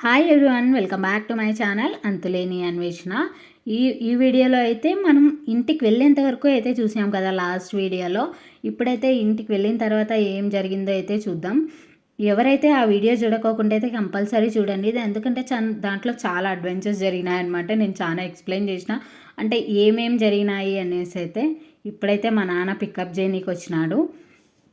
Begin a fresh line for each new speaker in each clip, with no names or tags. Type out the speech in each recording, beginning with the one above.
Hi everyone, welcome back to my channel అంతులేని అన్వేషణ. ఈ ఈ వీడియోలో అయితే మనం ఇంటికి వెళ్ళేంత వరకు అయితే చూసాం కదా లాస్ట్ వీడియోలో. ఇప్పుడైతే ఇంటికి వెళ్ళిన తర్వాత ఏం జరిగిందో అయితే చూద్దాం. ఎవరైతే ఆ వీడియో చూడకోకుండా అయితే కంపల్సరీ చూడండి. ఇది ఎందుకంటే దాంట్లో చాలా అడ్వెంచర్స్ జరిగినాయన్నమాట. నేను చాలా ఎక్స్ప్లెయిన్ చేసిన, అంటే ఏమేం జరిగినాయి అనేసి అయితే. ఇప్పుడైతే మా నాన్న పికప్ చేయనీకి వచ్చినాడు.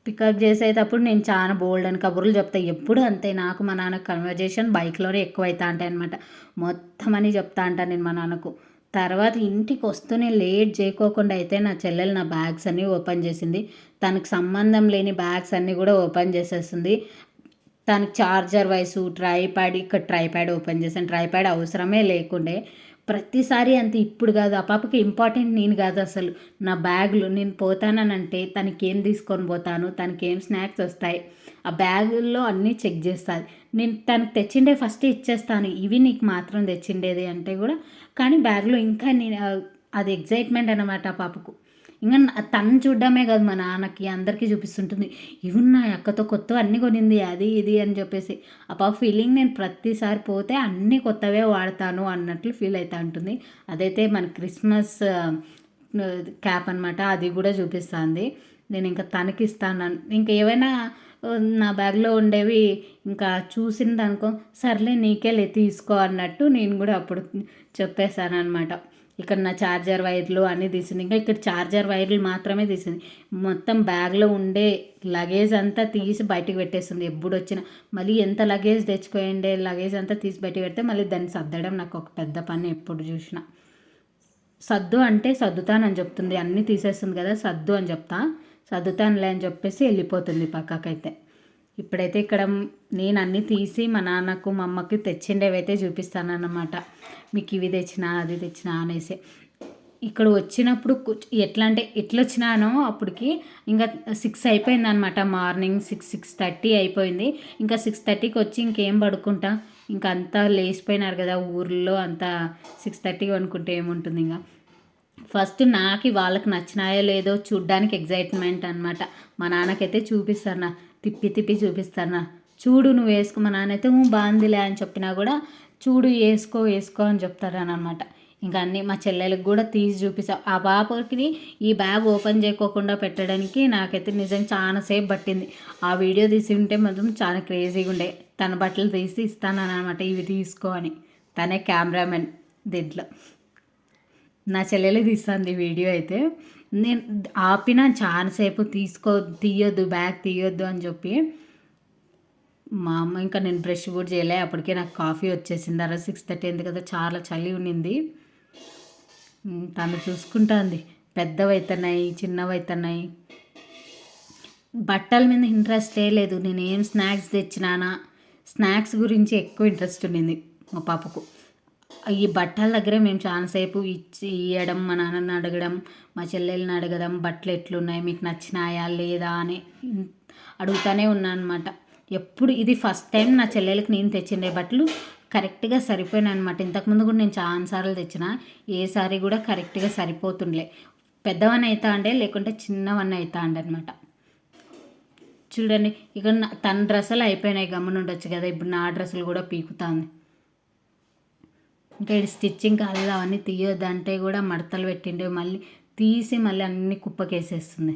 పికప్ చేసేటప్పుడు నేను చాలా బోల్డ్ అని కబుర్లు చెప్తాను. ఎప్పుడు అంతే, నాకు మా నాన్న కన్వర్జేషన్ బైక్లోనే ఎక్కువ అవుతా ఉంటాయి అనమాట. మొత్తం అని చెప్తా అంటాను నేను మా నాన్నకు. తర్వాత ఇంటికి వస్తూనే లేట్ చేయకోకుండా అయితే నా చెల్లెలు నా బ్యాగ్స్ అన్నీ ఓపెన్ చేసింది. తనకు సంబంధం లేని బ్యాగ్స్ అన్నీ కూడా ఓపెన్ చేసేస్తుంది. తనకి చార్జర్ వైసు ట్రైప్యాడ్, ఇక్కడ ట్రైప్యాడ్ ఓపెన్ చేశాను. ట్రైప్యాడ్ అవసరమే లేకుండే. ప్రతిసారి అంతే. ఇప్పుడు కాదు, ఆ పాపకి ఇంపార్టెంట్ నేను కాదు అసలు. నా బ్యాగులు నేను పోతానంటే తనకి ఏం తీసుకొని పోతాను, తనకి ఏం స్నాక్స్ వస్తాయి, ఆ బ్యాగుల్లో అన్నీ చెక్ చేస్తుంది. నేను తనకు తెచ్చిండే ఫస్ట్ ఇచ్చేస్తాను, ఇవి నీకు మాత్రం తెచ్చిండేది అంటే కూడా. కానీ బ్యాగ్లో ఇంకా నేను అది ఎగ్జైట్మెంట్ అనమాట ఆ పాపకు. ఇంకా తను చూడడమే కాదు, మా నాన్నకి అందరికీ చూపిస్తుంటుంది. ఇవి ఉన్నాయి అక్కతో కొత్తవి అన్నీ కొనింది, అది ఇది అని చెప్పేసి. ఆ పాప ఫీలింగ్ నేను ప్రతిసారి పోతే అన్నీ కొత్తవే వాడతాను అన్నట్లు ఫీల్ అవుతూ ఉంటుంది. అదైతే మన క్రిస్మస్ క్యాప్ అనమాట, అది కూడా చూపిస్తుంది. నేను ఇంకా తనకి ఇస్తాను. ఇంకా ఏవైనా నా బ్యాగ్లో ఉండేవి ఇంకా చూసింది అనుకో, సర్లే నీకేలే తీసుకో అన్నట్టు నేను కూడా అప్పుడు చెప్పేశాను అనమాట. ఇక్కడ నా ఛార్జర్ వైర్లు అన్నీ తీసింది. ఇంకా ఇక్కడ ఛార్జర్ వైర్లు మాత్రమే తీసింది. మొత్తం బ్యాగ్లో ఉండే లగేజ్ అంతా తీసి బయటకు పెట్టేస్తుంది. ఎప్పుడు వచ్చినా మళ్ళీ ఎంత లగేజ్ తెచ్చుకోండి, లగేజ్ అంతా తీసి బయటకు పెడితే మళ్ళీ దాన్ని సర్దడం నాకు ఒక పెద్ద పని ఎప్పుడు చూసినా. సర్దు అంటే సర్దుతానని చెప్తుంది, అన్నీ తీసేస్తుంది కదా, సర్దు అని చెప్తా, సర్దుతానులే అని చెప్పేసి వెళ్ళిపోతుంది పక్కకైతే. ఇప్పుడైతే ఇక్కడ నేను అన్నీ తీసి మా నాన్నకు మా అమ్మకి తెచ్చిండేవైతే చూపిస్తానన్నమాట. మీకు ఇవి తెచ్చినా అది తెచ్చినా అనేసి. ఇక్కడ వచ్చినప్పుడు ఎట్లా అంటే ఎట్లా వచ్చినానో అప్పటికి ఇంకా 6 అయిపోయింది అనమాట. మార్నింగ్ 6:30 అయిపోయింది. ఇంకా 6:30కి వచ్చి ఇంకేం పడుకుంటా, ఇంకా అంతా లేచిపోయినారు కదా ఊర్లో అంతా. 6:30 అనుకుంటే ఏముంటుంది. ఇంకా ఫస్ట్ నాకు వాళ్ళకి నచ్చినాయో లేదో చూడ్డానికి ఎగ్జైట్మెంట్ అనమాట. మా నాన్నకైతే చూపిస్తాను, తిప్పి తిప్పి చూపిస్తాను. చూడు నువ్వు వేసుకో, మా నాన్న అయితే బాగుందిలే అని చెప్పినా కూడా చూడు వేసుకో వేసుకో అని చెప్తారనమాట. ఇంకా అన్నీ మా చెల్లెలకు కూడా తీసి చూపిస్తాం. ఆ పాపకి ఈ బ్యాగ్ ఓపెన్ చేయకోకుండా పెట్టడానికి నాకైతే నిజంగా చాలాసేపు పట్టింది. ఆ వీడియో తీసి ఉంటే మాత్రం చాలా క్రేజీగా ఉండే. తన బట్టలు తీసి ఇస్తానన్నమాట, ఇవి తీసుకో అని. తనే కెమెరామెన్ దీంట్లో. నా చెల్లెలు తీస్తుంది వీడియో అయితే. నేను ఆపిన చాలాసేపు, తీయొద్దు బ్యాగ్ తీయొద్దు అని చెప్పి. మా అమ్మ ఇంకా నేను బ్రష్ కూడా చేయలే, అప్పటికే నాకు కాఫీ వచ్చేసింది. అలా 6:30 అయింది కదా, చాలా చలి ఉండింది. తను చూసుకుంటుంది. పెద్దవైతున్నాయి, చిన్నవైతున్నాయి. బట్టల మీద ఇంట్రెస్టే లేదు. నేను ఏం స్నాక్స్ తెచ్చినానా, స్నాక్స్ గురించి ఎక్కువ ఇంట్రెస్ట్ ఉండింది మా పాపకు. ఈ బట్టల దగ్గరే మేము చాలాసేపు ఇవ్వడం, మా నాన్నని అడగడం, మా చెల్లెల్ని అడగడం, బట్టలు ఎట్లున్నాయి మీకు నచ్చినాయా లేదా అని అడుగుతూనే ఉన్నాను అనమాట. ఎప్పుడు ఇది ఫస్ట్ టైం నా చెల్లెలకి నేను తెచ్చిండే బట్టలు కరెక్ట్గా సరిపోయినాయి అనమాట. ఇంతకుముందు కూడా నేను చాలాసార్లు తెచ్చిన, ఏ సారీ కూడా కరెక్ట్గా సరిపోతుండలే. పెద్దవన్నీ అవుతా ఉండే, లేకుంటే చిన్నవన్నీ అవుతా ఉండే అనమాట. చూడండి ఇక తన డ్రెస్సులు అయిపోయినాయి, గమ్మున ఉండొచ్చు కదా. ఇప్పుడు నా డ్రెస్సులు కూడా పీకుతాంది. ఇంకా ఇది స్టిచ్చింగ్ కాలేదు, అవన్నీ తీయొద్దంటే కూడా మడతలు పెట్టిండే, మళ్ళీ తీసి మళ్ళీ అన్ని కుప్పకేసేస్తుంది.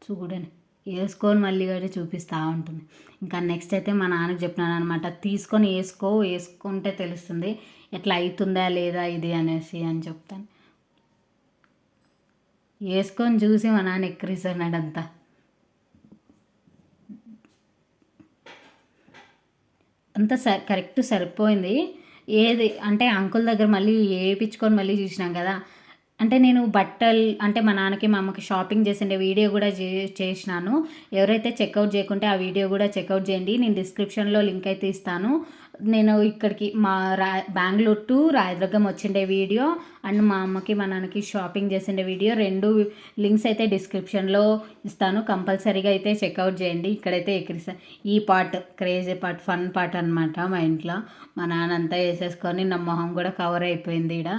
చూడండి వేసుకొని మళ్ళీ కూడా చూపిస్తూ ఉంటుంది. ఇంకా నెక్స్ట్ అయితే మా నాన్నకి చెప్పినాను అనమాట, తీసుకొని వేసుకుంటే తెలుస్తుంది ఎట్లా అవుతుందా లేదా ఇది అనేసి అని చెప్తాను. వేసుకొని చూసి మా నాన్న ఎక్కిరిస్తున్నాడు అంతా. అంతా కరెక్ట్ సరిపోయింది. ఏది అంటే అంకుల్ దగ్గర మళ్ళీ వేయించుకొని మళ్ళీ చూసినాం కదా. అంటే నేను బట్టలు అంటే మా నాన్నకి మా అమ్మకి షాపింగ్ చేసిండే వీడియో కూడా చేసినాను. ఎవరైతే చెక్అవుట్ చేయకుంటే ఆ వీడియో కూడా చెక్అవుట్ చేయండి. నేను డిస్క్రిప్షన్లో లింక్ అయితే ఇస్తాను. నేను ఇక్కడికి మా బెంగళూరు టు రాయదుర్గం వచ్చిండే వీడియో అండ్ మా అమ్మకి మా నాన్నకి షాపింగ్ చేసిండే వీడియో, 2 లింక్స్ అయితే డిస్క్రిప్షన్లో ఇస్తాను. కంపల్సరీగా అయితే చెక్అవుట్ చేయండి. ఇక్కడైతే ఎక్కిరిస్తాను. ఈ part crazy part, fun part అనమాట. మా ఇంట్లో మా నాన్న అంతా వేసేసుకొని నా మొహం కూడా కవర్ అయిపోయింది. ఇక్కడ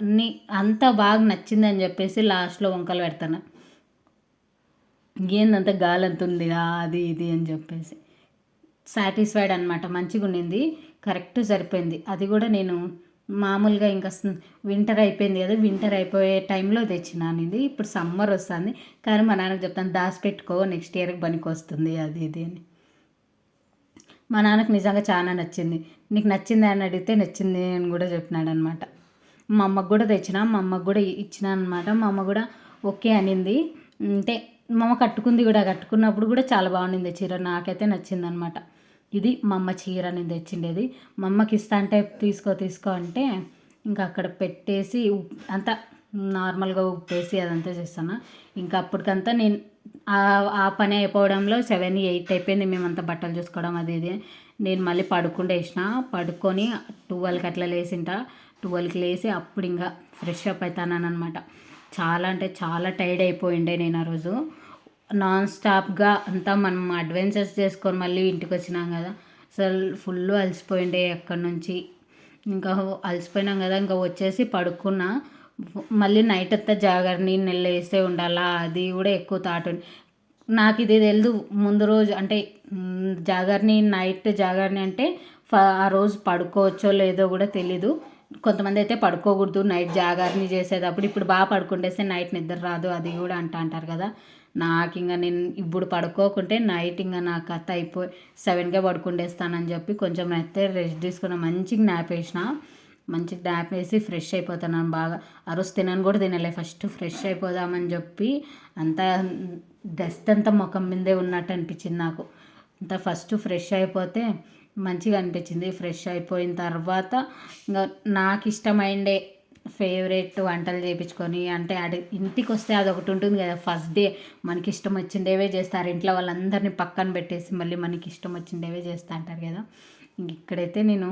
అన్నీ అంతా బాగా నచ్చిందని చెప్పేసి లాస్ట్లో వంకలు పెడతాను. ఏందంత గాలంత ఉందిరా అది ఇది అని చెప్పేసి సాటిస్ఫైడ్ అనమాట. మంచిగా ఉండింది, కరెక్ట్ సరిపోయింది. అది కూడా నేను మామూలుగా ఇంకా వింటర్ అయిపోయింది కదా, వింటర్ అయిపోయే టైంలో తెచ్చినాను ఇది. ఇప్పుడు సమ్మర్ వస్తుంది కానీ మా నాన్నకి చెప్తాను దాచిపెట్టుకో నెక్స్ట్ ఇయర్కి పనికి వస్తుంది అది ఇది అని. మా నాన్నకు నిజంగా చాలా నచ్చింది. నీకు నచ్చింది అని అడిగితే నచ్చింది అని కూడా చెప్పినాడు అనమాట. మా అమ్మకు కూడా తెచ్చిన, మా అమ్మకు కూడా ఇచ్చిన అనమాట. మా అమ్మ కూడా ఓకే అనింది. అంటే మా అమ్మ కట్టుకుంది కూడా, కట్టుకున్నప్పుడు కూడా చాలా బాగుండింది చీర, నాకైతే నచ్చింది అనమాట. ఇది మా అమ్మ చీర నేను తెచ్చిండేది. మా అమ్మకి ఇస్తా అంటే తీసుకో తీసుకో అంటే ఇంకా అక్కడ పెట్టేసి అంతా నార్మల్గా ఉప్పేసి అదంతా చేస్తాను. ఇంకా అప్పటికంతా నేను ఆ పని అయిపోవడంలో 7-8 అయిపోయింది. మేమంతా బట్టలు చూసుకోవడం అది ఇది. నేను మళ్ళీ పడుకుండేసిన, పడుకొని 12కి అట్లా లేచింటా. 12కి లేచి అప్పుడు ఇంకా ఫ్రెష్ అప్ అవుతాను అనమాట. చాలా అంటే చాలా టైర్డ్ అయిపోయిండే నేను ఆ రోజు. నాన్ స్టాప్గా అంతా మనం అడ్వెంచర్స్ చేసుకొని మళ్ళీ ఇంటికి వచ్చినాం కదా, అసలు ఫుల్ అలసిపోయిండే అక్కడి నుంచి. ఇంకా అలసిపోయినాం కదా, ఇంకా వచ్చేసి పడుకున్నా. మళ్ళీ నైట్ అంతా జాగర్ని నెల్లేస్తే ఉండాలా, అది కూడా ఎక్కువ థాట్. నాకు ఇది తెలియదు ముందు రోజు అంటే జాగర్ని నైట్ జాగర్ని అంటే ఆ రోజు పడుకోవచ్చో లేదో కూడా తెలీదు. కొంతమంది అయితే పడుకోకూడదు నైట్ జాగర్ని చేసేటప్పుడు, ఇప్పుడు బాగా పడుకుంటేస్తే నైట్ నిద్ర రాదు అది కూడా అంటారు కదా. నాకు ఇంకా నేను ఇప్పుడు పడుకోకుంటే నైట్ ఇంకా నా కథ అయిపోయి 7కే పడుకుండేస్తానని చెప్పి కొంచెం అయితే రెస్ట్ తీసుకున్న, మంచిగా న్యాప్ వేసిన. మంచిగా న్యాప్ వేసి ఫ్రెష్ అయిపోతున్నాను బాగా. ఆ రోజు తినను కూడా తినలే, ఫస్ట్ ఫ్రెష్ అయిపోదామని చెప్పి అంతా డస్ట్ అంతా ముఖం మీదే ఉన్నట్టు అనిపించింది నాకు. అంతా ఫస్ట్ ఫ్రెష్ అయిపోతే మంచిగా అనిపించింది. ఫ్రెష్ అయిపోయిన తర్వాత ఇంకా నాకు ఇష్టమైండే ఫేవరెట్ వంటలు చేయించుకొని, అంటే ఇంటికి వస్తే అదొకటి ఉంటుంది కదా, ఫస్ట్ డే మనకి ఇష్టం వచ్చిండేవే చేస్తారు. ఇంట్లో వాళ్ళందరినీ పక్కన పెట్టేసి మళ్ళీ మనకి ఇష్టం వచ్చిండేవే చేస్తూ అంటారు కదా. ఇక్కడైతే నేను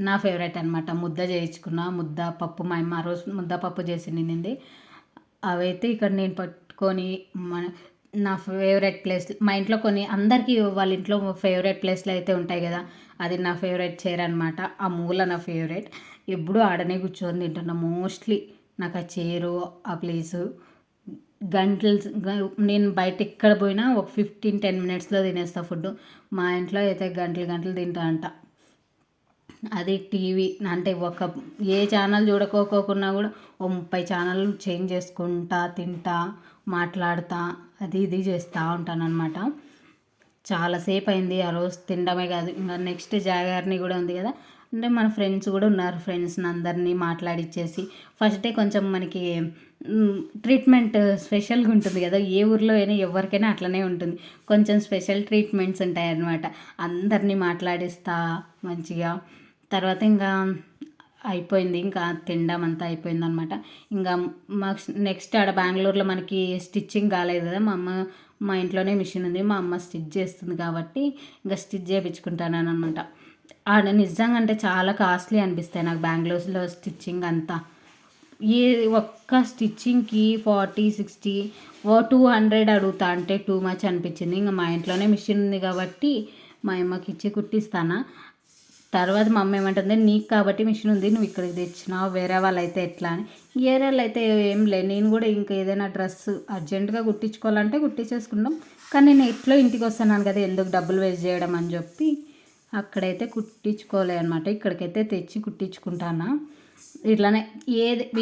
నా ఫేవరెట్ అనమాట ముద్ద చేయించుకున్నా. ముద్ద పప్పు మా అమ్మ ఆ రోజు ముద్ద పప్పు చేసి నిండింది. అవైతే ఇక్కడ నేను పట్టుకొని నా ఫేవరెట్ ప్లేస్ మా ఇంట్లో కొన్ని అందరికీ వాళ్ళ ఇంట్లో ఫేవరెట్ ప్లేస్లు అయితే ఉంటాయి కదా, అది నా ఫేవరెట్ చైర్ అనమాట. ఆ మూల నా ఫేవరెట్, ఎప్పుడూ ఆడనే కూర్చొని తింటున్నా మోస్ట్లీ. నాకు ఆ చైరు ఆ ప్లేసు గంటలు నేను బయట ఎక్కడ పోయినా ఒక 15-10 మినిట్స్లో తినేస్తా ఫుడ్. మా ఇంట్లో అయితే గంటలు గంటలు తింటా అంట. అది టీవీ అంటే ఏ ఛానల్ చూడకోకుండా కూడా ఓ 30 ఛానల్ చేంజ్ చేసుకుంటా తింటా మాట్లాడుతా అది ఇది చేస్తూ ఉంటాను అనమాట. చాలాసేపు అయింది ఆ రోజు తినడమే కాదు, ఇంకా నెక్స్ట్ జాగర్ని కూడా ఉంది కదా, అంటే మన ఫ్రెండ్స్ కూడా ఉన్నారు. ఫ్రెండ్స్ని అందరినీ మాట్లాడిచ్చేసి ఫస్ట్ డే కొంచెం మనకి ట్రీట్మెంట్ స్పెషల్గా ఉంటుంది కదా, ఏ ఊర్లో అయినా ఎవరికైనా అట్లనే ఉంటుంది. కొంచెం స్పెషల్ ట్రీట్మెంట్స్ ఉంటాయి అన్నమాట. అందరినీ మాట్లాడిస్తా మంచిగా. తర్వాత ఇంకా అయిపోయింది, ఇంకా తినడం అంతా అయిపోయింది అనమాట. ఇంకా మాకు నెక్స్ట్ ఆడ బెంగళూరులో మనకి స్టిచ్చింగ్ కాలేదు కదా, మా ఇంట్లోనే మిషన్ ఉంది, మా అమ్మ స్టిచ్ చేస్తుంది కాబట్టి ఇంకా స్టిచ్ చేయించుకుంటాను అనమాట. ఆడ నిజంగా అంటే చాలా కాస్ట్లీ అనిపిస్తాయి నాకు బెంగళూరులో స్టిచ్చింగ్ అంతా. ఏ ఒక్క స్టిచ్చింగ్కి 40-60 200 అడుగుతా, అంటే టూ మచ్ అనిపించింది. ఇంకా మా ఇంట్లోనే మిషన్ ఉంది కాబట్టి మా అమ్మకి ఇచ్చి కుట్టిస్తాను. తర్వాత మా అమ్మ ఏమంటుంది, నీకు కాబట్టి మిషన్ ఉంది నువ్వు ఇక్కడికి తెచ్చినావు, వేరే వాళ్ళు అయితే ఎట్లా అని. వేరే వాళ్ళు అయితే ఏం లేదు, నేను కూడా ఇంకా ఏదైనా డ్రెస్ అర్జెంటుగా కుట్టించుకోవాలంటే కుట్టించేసుకుంటాం. కానీ నేను ఎట్లో ఇంటికి వస్తున్నాను కదా, ఎందుకు డబ్బులు వేస్ట్ చేయడం అని చెప్పి అక్కడైతే కుట్టించుకోలే అనమాట. ఇక్కడికైతే తెచ్చి కుట్టించుకుంటాను. ఇట్లానే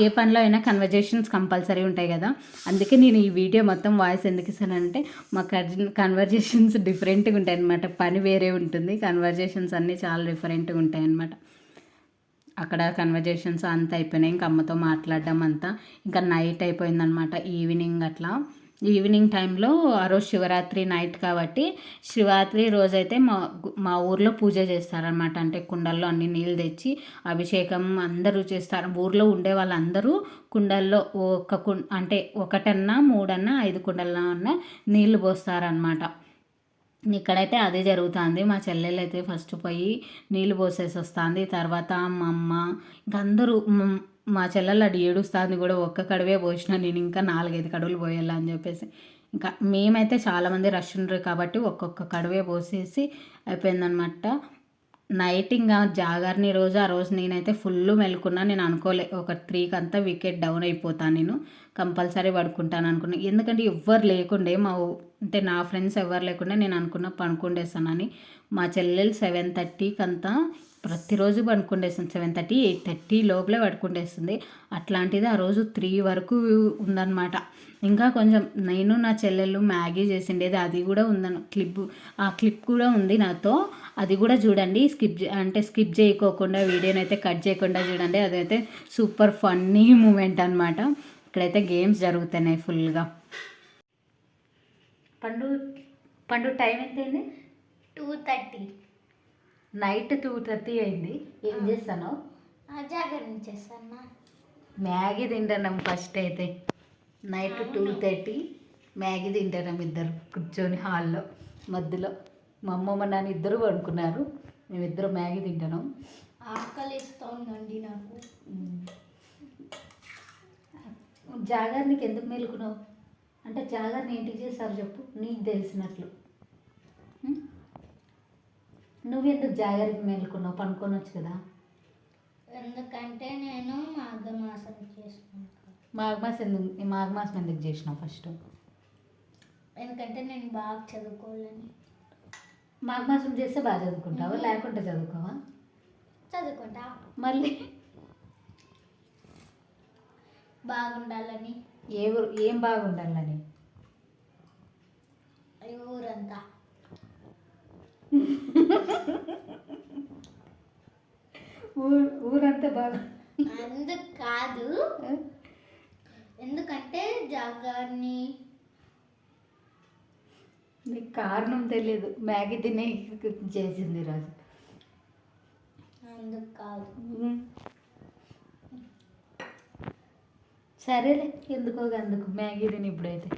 ఏ పనిలో అయినా కన్వర్జేషన్స్ కంపల్సరీ ఉంటాయి కదా, అందుకే నేను ఈ వీడియో మొత్తం వాయిస్ ఎందుకు ఇస్తానంటే మా కన్వర్జేషన్స్ డిఫరెంట్గా ఉంటాయి అన్నమాట. పని వేరే ఉంటుంది, కన్వర్జేషన్స్ అన్నీ చాలా డిఫరెంట్గా ఉంటాయి అన్నమాట. అక్కడ కన్వర్జేషన్స్ అంతా అయిపోయినాయి, ఇంకా అమ్మతో మాట్లాడడం అంతా. ఇంకా నైట్ అయిపోయిందనమాట, ఈవినింగ్ అట్లా. ఈవినింగ్ టైంలో ఆ రోజు శివరాత్రి నైట్ కాబట్టి శివరాత్రి రోజైతే మా ఊర్లో పూజ చేస్తారనమాట. అంటే కుండల్లో అన్ని నీళ్ళు తెచ్చి అభిషేకం అందరూ చేస్తారు. ఊర్లో ఉండే వాళ్ళందరూ కుండల్లో అంటే 1-3 కుండల్లో నీళ్ళు పోస్తారనమాట. ఇక్కడైతే అదే జరుగుతుంది. మా చెల్లెలు అయితే ఫస్ట్ పోయి నీళ్ళు పోసేసి వస్తుంది. తర్వాత మా అమ్మ ఇంకా అందరూ మా చెల్లెలు అడి ఏడుస్తుంది కూడా, ఒక్క కడువే పోసిన నేను ఇంకా 4-5 కడువులు పోయాలా అని చెప్పేసి. ఇంకా మేమైతే చాలామంది రష్ ఉండరు కాబట్టి ఒక్కొక్క కడువే పోసేసి అయిపోయిందనమాట. నైట్ ఇంకా జాగర్ని రోజు ఆ రోజు నేనైతే ఫుల్ మెలుకున్నా. నేను అనుకోలే ఒక 3కి అంతా వికెట్ డౌన్ అయిపోతాను, నేను కంపల్సరీ పడుకుంటాను అనుకున్నా. ఎందుకంటే ఎవ్వరు లేకుండే అంటే నా ఫ్రెండ్స్ ఎవరు లేకుండా నేను అనుకున్నా పడుకుండేస్తానని. మా చెల్లెలు 7:30కి అంతా ప్రతిరోజు పడుకుండేస్తుంది. 7:30, 8:30 లోపలే పడుకుండేస్తుంది. అట్లాంటిది ఆ రోజు 3 వరకు ఉందన్నమాట. ఇంకా కొంచెం నేను నా చెల్లెలు మ్యాగీ చేసిండేది అది కూడా ఉందన్న ఆ క్లిప్ కూడా ఉంది నాతో. అది కూడా చూడండి. స్కిప్ చేయకోకుండా వీడియోని అయితే కట్ చేయకుండా చూడండి. అదైతే సూపర్ ఫన్నీ మూమెంట్ అనమాట. ఇక్కడైతే గేమ్స్ జరుగుతున్నాయి ఫుల్గా. పండు టైం ఎంత అయింది?
2:30.
నైట్ 2:30 అయింది. ఏం చేస్తాను?
జాగరణ చేస్తాను.
మ్యాగీ తింటున్నాం ఫస్ట్ అయితే. నైట్ 2:30 మ్యాగీ తింటున్నాం ఇద్దరు కూర్చొని హాల్లో మధ్యలో. మా అమ్మమ్మ నాన్న ఇద్దరు పడుకున్నారు, మేమిద్దరు మ్యాగీ తింటున్నాం.
ఆకలిస్తూ ఉందండి నాకు.
జాగర్నికి ఎందుకు మేలుకున్నావు? అంటే జాగర్ని ఏంటికి చేస్తారు చెప్పు, నీకు తెలిసినట్లు. నువ్వెందుకు జాగర్కి మేలుకున్నావు? పనుకోనొచ్చు కదా.
ఎందుకంటే నేను మాఘమాసం చేసుకుంటాను.
మాఘమాసం ఎందుకు చేసినావు ఫస్ట్?
ఎందుకంటే నేను బాగా చదువుకోవాలని.
మాఘమాసం చేస్తే బాగా చదువుకుంటావా, లేకుంటే చదువుకోవా?
చదువుకుంటా.
మళ్ళీ
బాగుండాలని.
ఏం బాగుండాలని?
ఊరంతా
ఊరంతా బాగా
అందుకు కాదు, ఎందుకంటే జాగర్ని.
నీకు కారణం తెలియదు, మ్యాగీ తినే చేసింది రాజు.
అందుకు కాదు.
సరేలే, ఎందుకో అందుకు మ్యాగీ తిని ఇప్పుడైతే.